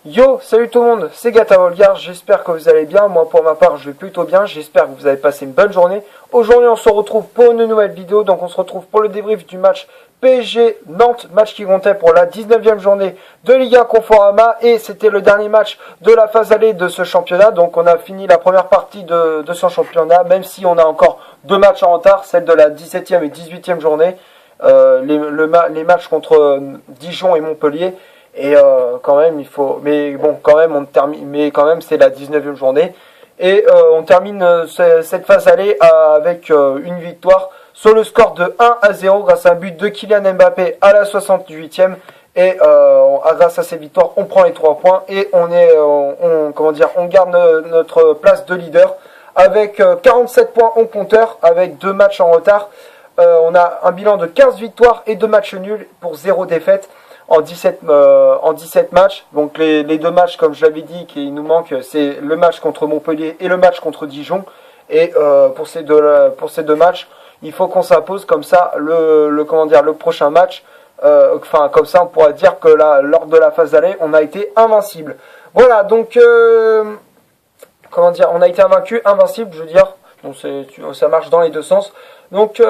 Yo, salut tout le monde, c'est Gata Volgar, j'espère que vous allez bien, moi pour ma part je vais plutôt bien, j'espère que vous avez passé une bonne journée. Aujourd'hui on se retrouve pour une nouvelle vidéo, donc on se retrouve pour le débrief du match PSG Nantes, match qui comptait pour la 19e journée de Ligue 1 Conforama, et c'était le dernier match de la phase allée de ce championnat, donc on a fini la première partie de ce championnat, même si on a encore deux matchs en retard, celle de la 17e et 18e journée, les matchs contre Dijon et Montpellier. Et quand même il faut, mais bon, quand même on termine, mais quand même c'est la 19e journée et on termine cette phase allée avec une victoire sur le score de 1-0 grâce à un but de Kylian Mbappé à la 68e, et grâce à ces victoires on prend les 3 points et on garde notre place de leader avec 47 points en compteur avec deux matchs en retard. On a un bilan de 15 victoires et 2 matchs nuls pour 0 défaite en 17 matchs. Donc les deux matchs, comme je l'avais dit, qui nous manquent, c'est le match contre Montpellier et le match contre Dijon. Et pour ces deux matchs, il faut qu'on s'impose, comme ça le prochain match. Comme ça on pourra dire que là, lors de la phase d'aller, on a été invincible. Voilà, donc on a été invincible, je veux dire. Donc ça marche dans les deux sens. Donc,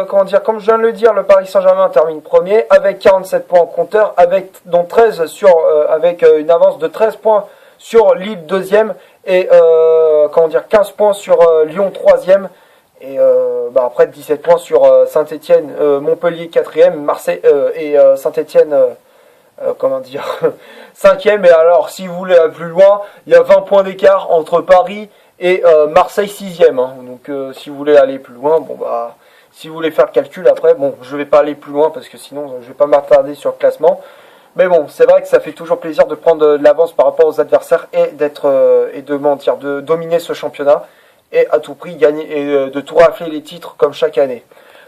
comme je viens de le dire, le Paris Saint-Germain termine premier avec 47 points en compteur, dont 13 avec une avance de 13 points sur Lille deuxième et 15 points sur Lyon troisième, et après 17 points sur Saint-Etienne, Montpellier quatrième, Marseille et Saint-Etienne cinquième. Et alors, si vous voulez aller plus loin, il y a 20 points d'écart entre Paris et Marseille 6e, hein. Donc si vous voulez aller plus loin, si vous voulez faire le calcul après, je vais pas aller plus loin parce que sinon je vais pas m'attarder sur le classement. Mais bon, c'est vrai que ça fait toujours plaisir de prendre de l'avance par rapport aux adversaires et de dominer ce championnat et à tout prix gagner et de tout rafler les titres comme chaque année.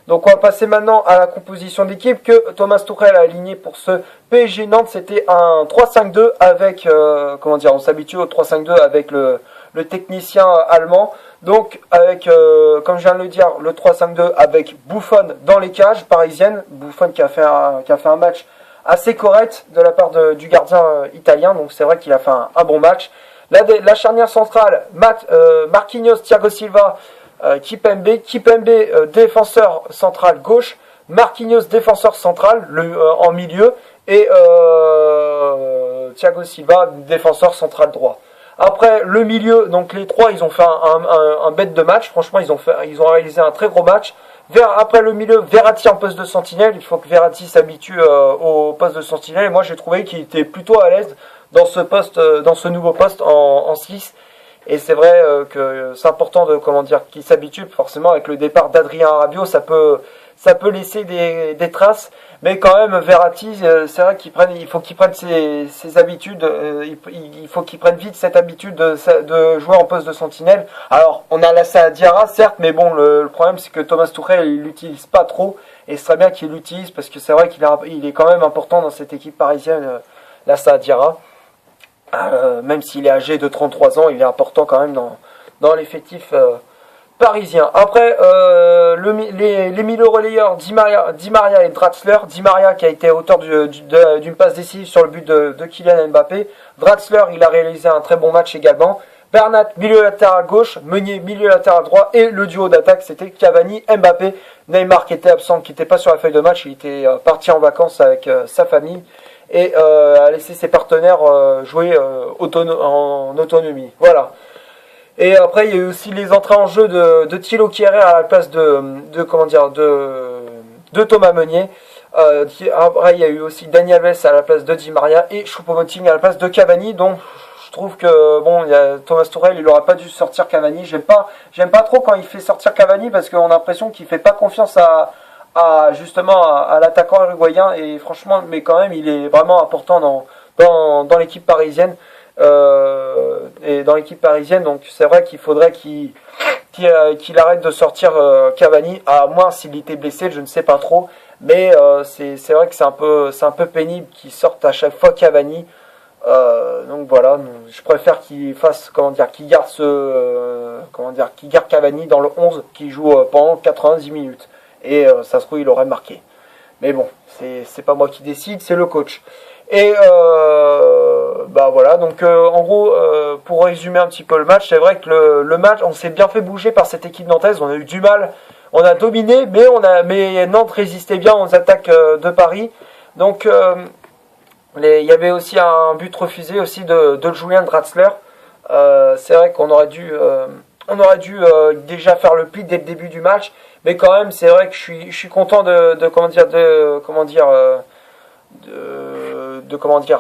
Donc on va passer maintenant à la composition d'équipe que Thomas Tuchel a aligné pour ce PSG Nantes. C'était un 3-5-2 avec on s'habitue au 3-5-2 avec le technicien allemand. Donc avec, comme je viens de le dire, le 3-5-2 avec Buffon dans les cages parisiennes. Buffon qui a fait un match assez correct de la part du gardien italien. Donc c'est vrai qu'il a fait un bon match. La charnière centrale, Marquinhos, Thiago Silva, Kimpembe, défenseur central gauche, Marquinhos défenseur central en milieu, et Thiago Silva défenseur central droit. Après le milieu, donc les trois, ils ont fait un bête de match. Franchement, ils ont réalisé un très gros match. Après le milieu, Verratti en poste de sentinelle. Il faut que Verratti s'habitue au poste de sentinelle. Et moi, j'ai trouvé qu'il était plutôt à l'aise dans ce nouveau poste en 6. Et c'est vrai que c'est important qu'il s'habitue. Forcément, avec le départ d'Adrien Rabiot, ça peut laisser des traces. Mais quand même, Verratti, c'est vrai il faut qu'il prenne ses habitudes. Il faut qu'il prenne vite cette habitude de jouer en poste de sentinelle. Alors, on a Lassana Diarra, certes, mais bon, le problème, c'est que Thomas Tuchel, il l'utilise pas trop. Et ce serait bien qu'il l'utilise, parce que c'est vrai qu'il est quand même important dans cette équipe parisienne, Lassana Diarra. Même s'il est âgé de 33 ans, il est important quand même dans l'effectif parisien. Après, les milieux relayeurs, Di Maria et Draxler. Di Maria qui a été auteur d'une passe décisive sur le but de Kylian Mbappé. Draxler, il a réalisé un très bon match également. Bernat, milieu latéral gauche. Meunier, milieu latéral droit. Et le duo d'attaque, c'était Cavani, Mbappé. Neymar qui était absent, qui n'était pas sur la feuille de match. Il était parti en vacances avec sa famille. Et a laissé ses partenaires jouer en autonomie. Voilà. Et après, il y a eu aussi les entrées en jeu de Thilo Kehrer à la place de Thomas Meunier. Après, il y a eu aussi Dani Alves à la place de Di Maria et Choupo-Moting à la place de Cavani. Donc, je trouve que Thomas Tuchel, il n'aurait pas dû sortir Cavani. J'aime pas trop quand il fait sortir Cavani parce qu'on a l'impression qu'il fait pas confiance à l'attaquant uruguayen, et franchement, mais quand même, il est vraiment important dans l'équipe parisienne. Donc c'est vrai qu'il faudrait qu'il arrête de sortir Cavani, à moins s'il était blessé, je ne sais pas trop, mais c'est vrai que c'est un peu pénible qu'il sorte à chaque fois Cavani. Donc voilà, je préfère qu'il fasse qu'il garde Cavani dans le 11, qui joue pendant 90 minutes, et ça se trouve il aurait marqué. Mais bon, c'est pas moi qui décide, c'est le coach. Et Bah voilà, donc en gros, pour résumer un petit peu le match, c'est vrai que le match, on s'est bien fait bouger par cette équipe nantaise, on a eu du mal, on a dominé, mais Nantes résistait bien aux attaques de Paris. Donc il y avait aussi un but refusé aussi de Julian Draxler. C'est vrai qu'on aurait dû, déjà faire le pli dès le début du match, mais quand même, c'est vrai que je suis content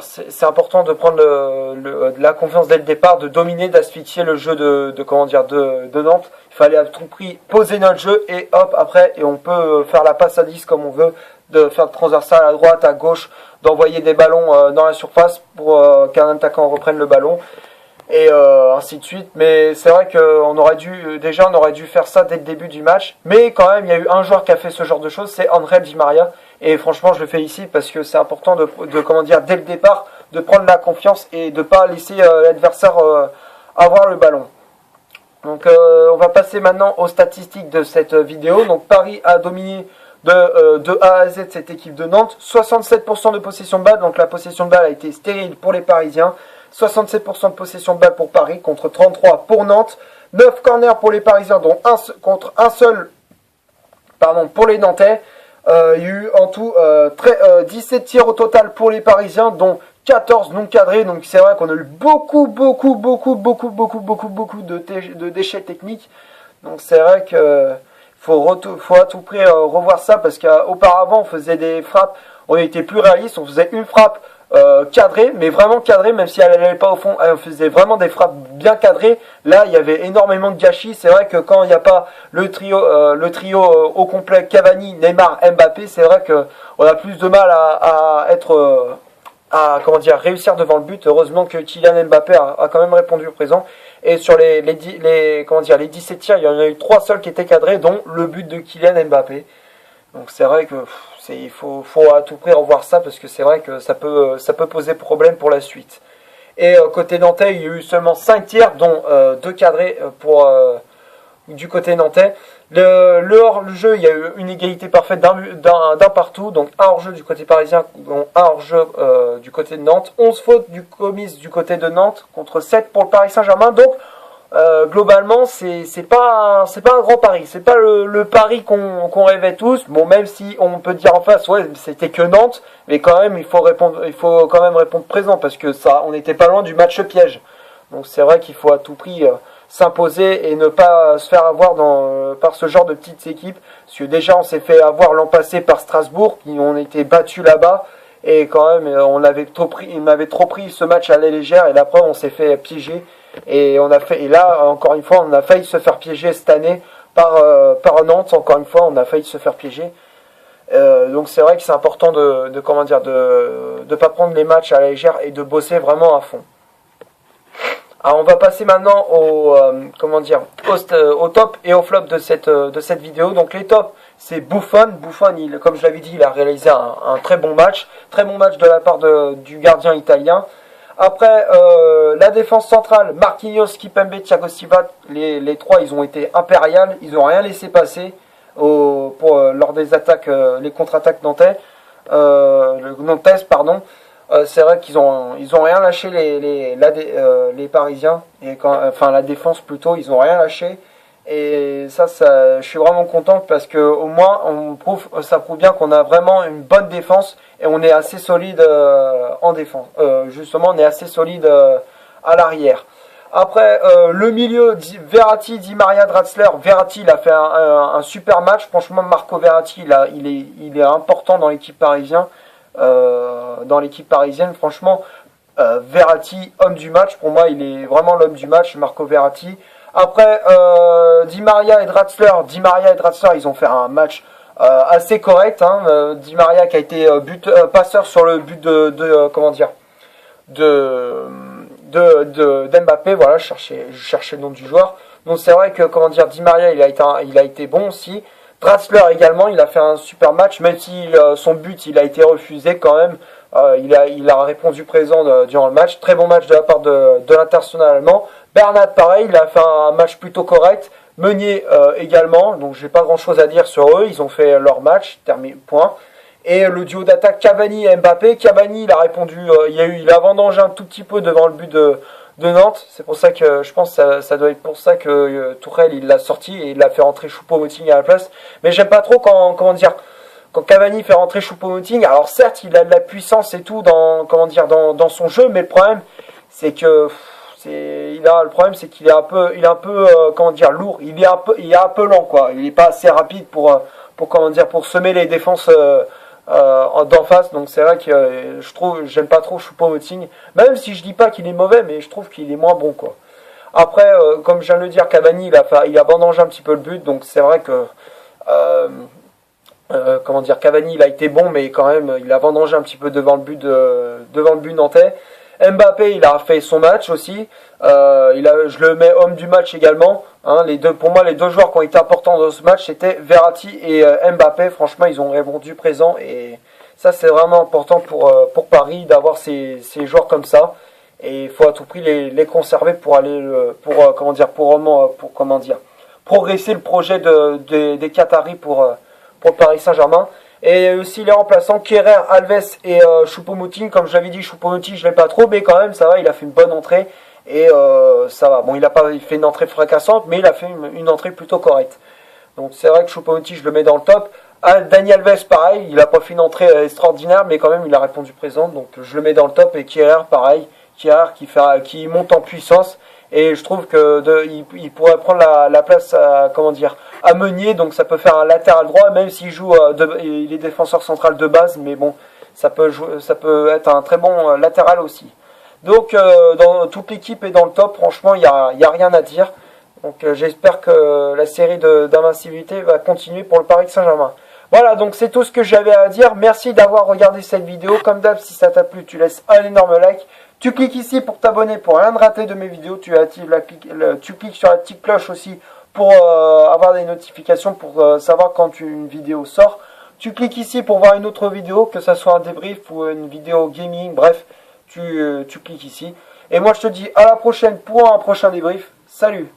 c'est important de prendre de la confiance dès le départ, de dominer, d'asphyxier le jeu de Nantes. Il fallait à tout prix poser notre jeu et hop après, et on peut faire la passe à 10 comme on veut, de faire de transversal à droite, à gauche, d'envoyer des ballons dans la surface pour qu'un attaquant reprenne le ballon et ainsi de suite. Mais c'est vrai qu'on aurait dû faire ça dès le début du match, mais quand même il y a eu un joueur qui a fait ce genre de choses, c'est André Di Maria, et franchement je le félicite parce que c'est important dès le départ de prendre la confiance et de pas laisser l'adversaire avoir le ballon. Donc on va passer maintenant aux statistiques de cette vidéo. Donc Paris a dominé de A à Z cette équipe de Nantes, 67% de possession de balle, donc la possession de balle a été stérile pour les Parisiens, 67% de possession de balle pour Paris contre 33 pour Nantes, 9 corners pour les Parisiens dont contre un seul pour les Nantais. Il y a eu en tout 17 tirs au total pour les Parisiens dont 14 non cadrés, donc c'est vrai qu'on a eu beaucoup de déchets techniques. Donc c'est vrai que faut à tout prix revoir ça parce qu'auparavant on faisait des frappes, on était plus réaliste, on faisait une frappe cadrée, mais vraiment cadrée, même si elle n'allait pas au fond, on faisait vraiment des frappes bien cadrées. Là, il y avait énormément de gâchis. C'est vrai que quand il n'y a pas le trio au complet Cavani, Neymar, Mbappé, c'est vrai que on a plus de mal à réussir devant le but. Heureusement que Kylian Mbappé a quand même répondu au présent. Et sur les 17 tirs, il y en a eu 3 seuls qui étaient cadrés, dont le but de Kylian Mbappé. Donc c'est vrai que il faut à tout prix revoir ça parce que c'est vrai que ça peut poser problème pour la suite. Et côté nantais, il y a eu seulement 5 tirs, dont 2 cadrés du côté nantais. Le hors-jeu, il y a eu une égalité parfaite d'un partout, donc un hors-jeu du côté parisien, donc un hors-jeu du côté de Nantes, 11 fautes commises du côté de Nantes contre 7 pour le Paris Saint-Germain. Donc globalement, c'est pas un grand pari, c'est pas le pari qu'on rêvait tous. Bon, même si on peut dire en face, ouais, c'était que Nantes, mais quand même il faut quand même répondre présent parce que on n'était pas loin du match piège. Donc c'est vrai qu'il faut à tout prix s'imposer et ne pas se faire avoir par ce genre de petites équipes. Parce que déjà on s'est fait avoir l'an passé par Strasbourg, qui ont été battus là-bas. Et quand même, il m'avait trop pris ce match à la légère. Et après, on s'est fait piéger. Et là, encore une fois, on a failli se faire piéger cette année par Nantes. Encore une fois, on a failli se faire piéger. Donc c'est vrai que c'est important de pas prendre les matchs à la légère et de bosser vraiment à fond. Alors on va passer maintenant au top et au flop de cette vidéo. Donc les tops, c'est Buffon. Buffon, comme je l'avais dit, il a réalisé un très bon match de la part du gardien italien. Après la défense centrale, Marquinhos, Kimpembe, Thiago Silva, les trois, ils ont été impériales, ils n'ont rien laissé passer lors des attaques, les contre-attaques nantaises, pardon. C'est vrai qu'ils ont rien lâché les Parisiens, la défense plutôt, ils ont rien lâché. Et ça, je suis vraiment content parce que au moins ça prouve bien qu'on a vraiment une bonne défense et on est assez solide en défense. Justement, on est assez solide à l'arrière. Après le milieu, Verratti, Di Maria, Draxler. Verratti, il a fait un super match. Franchement, Marco Verratti, il est important dans l'équipe parisienne. Franchement, Verratti, homme du match. Pour moi, il est vraiment l'homme du match, Marco Verratti. Après Di Maria et Draxler, ils ont fait un match assez correct. Di Maria qui a été passeur sur le but d'Mbappé. Voilà, je cherchais le nom du joueur. Donc c'est vrai que Di Maria, il a été bon aussi. Draxler également, il a fait un super match, même si son but il a été refusé quand même. Il a répondu présent durant le match. Très bon match de la part de l'international allemand. Bernat, pareil, il a fait un match plutôt correct. Meunier également, donc j'ai pas grand chose à dire sur eux. Ils ont fait leur match, terminé, point. Et le duo d'attaque Cavani et Mbappé. Cavani, il a répondu, il a vendangé un tout petit peu devant le but de Nantes. C'est pour ça que je pense que ça doit être pour ça que Tourelle il l'a sorti et il l'a fait rentrer Choupo-Moting à la place. Mais j'aime pas trop quand Cavani fait rentrer Choupo-Moting. Alors certes, il a de la puissance et tout dans son jeu, mais le problème c'est que le problème c'est qu'il est un peu lourd. Il est un peu lent quoi. Il est pas assez rapide pour semer les défenses d'en face. Donc c'est vrai que j'aime pas trop Choupo-Moting, même si je dis pas qu'il est mauvais, mais je trouve qu'il est moins bon quoi. Après, comme je viens de le dire, Cavani il a vendangé un petit peu le but, donc c'est vrai que Cavani il a été bon, mais quand même il a vendangé un petit peu devant le but nantais. Mbappé il a fait son match aussi. Je le mets homme du match également. Hein, pour moi les deux joueurs qui ont été importants dans ce match c'était Verratti et Mbappé. Franchement ils ont répondu présent et ça c'est vraiment important pour Paris d'avoir ces joueurs comme ça. Et il faut à tout prix les conserver pour aller progresser le projet des Qataris pour Paris Saint-Germain. Et aussi les remplaçants Kehrer, Alves et Choupo-Moting. Comme je l'avais dit, Choupo-Moting je l'aime pas trop, mais quand même ça va, il a fait une bonne entrée et ça va. Bon, il fait une entrée fracassante, mais il a fait une entrée plutôt correcte. Donc c'est vrai que Choupo-Moting je le mets dans le top. Dani Alves pareil, il a pas fait une entrée extraordinaire, mais quand même il a répondu présent, donc je le mets dans le top. Et Kehrer pareil, qui monte en puissance. Et je trouve il pourrait prendre la place à Meunier, donc ça peut faire un latéral droit, même s'il joue il est défenseur central de base, mais bon, ça peut être un très bon latéral aussi. Donc toute l'équipe est dans le top, franchement il y a rien à dire. Donc j'espère que la série d'invincibilité va continuer pour le Paris Saint-Germain. Voilà, donc c'est tout ce que j'avais à dire. Merci d'avoir regardé cette vidéo. Comme d'hab, si ça t'a plu, tu laisses un énorme like. Tu cliques ici pour t'abonner pour rien de rater de mes vidéos. Tu cliques sur la petite cloche aussi pour avoir des notifications, pour savoir quand une vidéo sort. Tu cliques ici pour voir une autre vidéo, que ce soit un débrief ou une vidéo gaming. Bref, tu cliques ici. Et moi je te dis à la prochaine pour un prochain débrief. Salut!